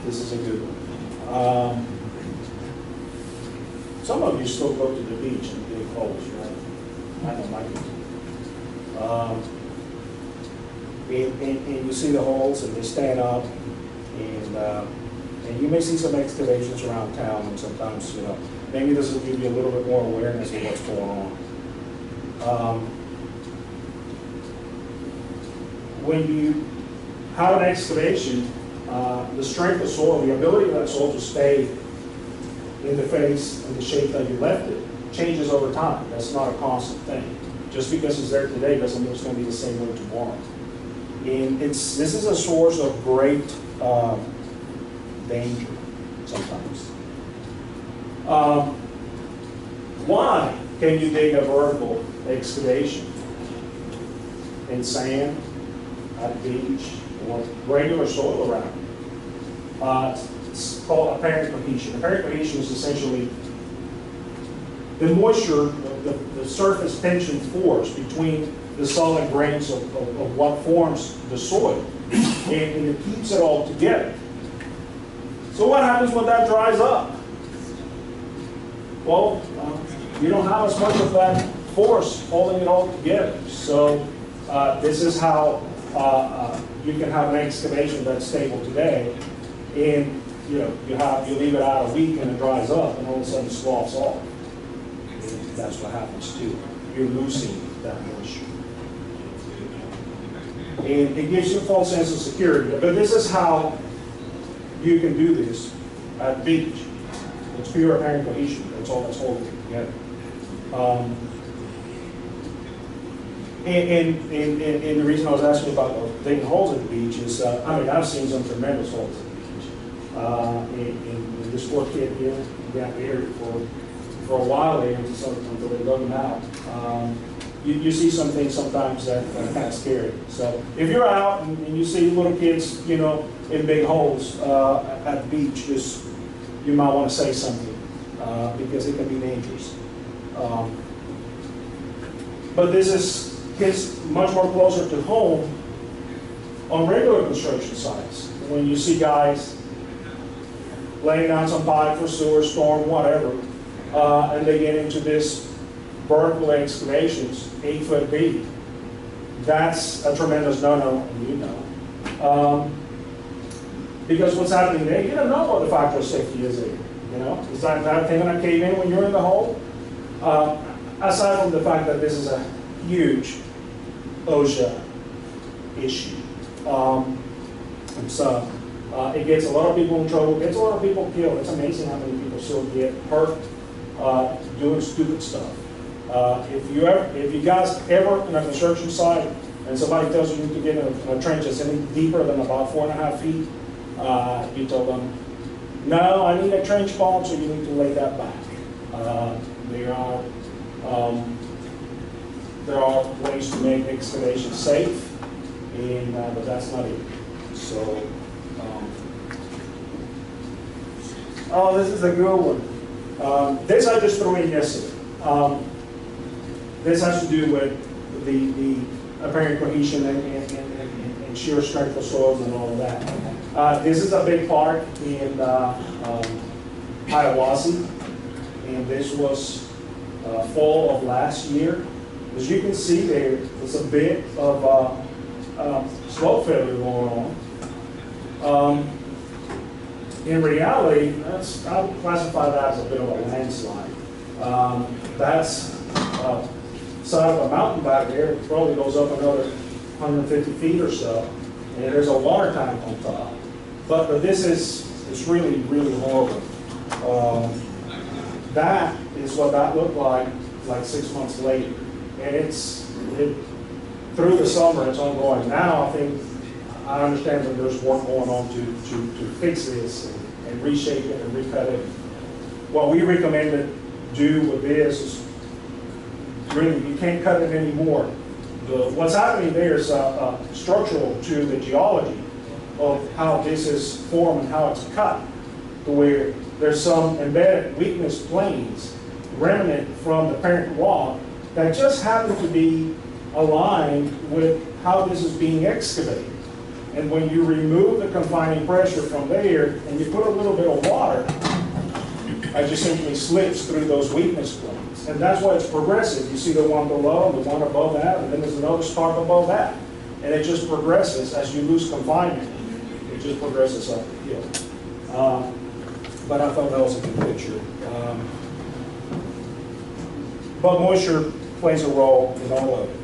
This is a good one. Some of you still go to the beach and dig holes, right? I know my people. And you see the holes, and they stand up, and you may see some excavations around town, and sometimes, maybe this will give you a little bit more awareness of what's going on. When you have an excavation, the strength of soil, the ability of that soil to stay in the face and the shape that you left it changes over time. That's not a constant thing. Just because it's there today doesn't mean it's going to be the same way tomorrow. And this is a source of great danger sometimes. Why can you dig a vertical excavation in sand, at a beach, or regular soil around? It's called apparent cohesion. Apparent cohesion is essentially the moisture, the surface tension force between the solid grains of what forms the soil, and it keeps it all together. So what happens when that dries up? Well, you don't have as much of that force holding it all together. So this is how you can have an excavation that's stable today, and you leave it out a week and it dries up, and all of a sudden it sloughs off. And that's what happens too. You're losing that moisture. And it gives you a false sense of security. But this is how you can do this at the beach. It's pure apparent cohesion. That's all that's holding it together. And the reason I was asking about digging holes at the beach is, I've seen some tremendous holes at the beach. And this poor kid here got buried for a while there until they dug him out. You see some things sometimes that are kind of scary. So if you're out and you see little kids, in big holes at the beach, you might want to say something because it can be dangerous. But this is much more closer to home on regular construction sites. When you see guys laying down some pipe for sewer, storm, whatever, and they get into this vertical excavations, 8 foot deep, that's a tremendous no-no, because what's happening there, you don't know what the factor of safety is there. Is that thing going to cave in when you're in the hole? Aside from the fact that this is a huge OSHA issue. So it gets a lot of people in trouble, gets a lot of people killed. It's amazing how many people still get hurt doing stupid stuff. If you guys ever in a construction site and somebody tells you to get in a trench that's any deeper than about 4.5 feet, you tell them, no, I need a trench bomb, so you need to lay that back. There are ways to make excavation safe, but that's not it. So, this is a good one. This I just threw in yesterday. This has to do with the apparent cohesion and shear strength of soils and all of that. This is a big park in Hiawassee, and this was fall of last year. As you can see there's a bit of slope failure going on. In reality, I would classify that as a bit of a landslide. That's side of a mountain back there. It probably goes up another 150 feet or so, and there's a water tank on top. But this is really, really horrible. That is what that looked like 6 months later. And through the summer, it's ongoing. Now, I understand that there's work going on to fix this and reshape it and recut it. What we recommend to do with this is really, you can't cut it anymore. What's happening there is structural to the geology of how this is formed and how it's cut, to where there's some embedded weakness planes remnant from the parent rock that just happen to be aligned with how this is being excavated. And when you remove the confining pressure from there and you put a little bit of water, it just simply slips through those weakness points. And that's why it's progressive. You see the one below and the one above that, and then there's another spark above that. And it just progresses as you lose confinement. It just progresses up the hill. But I thought that was a good picture. But moisture plays a role in all of it.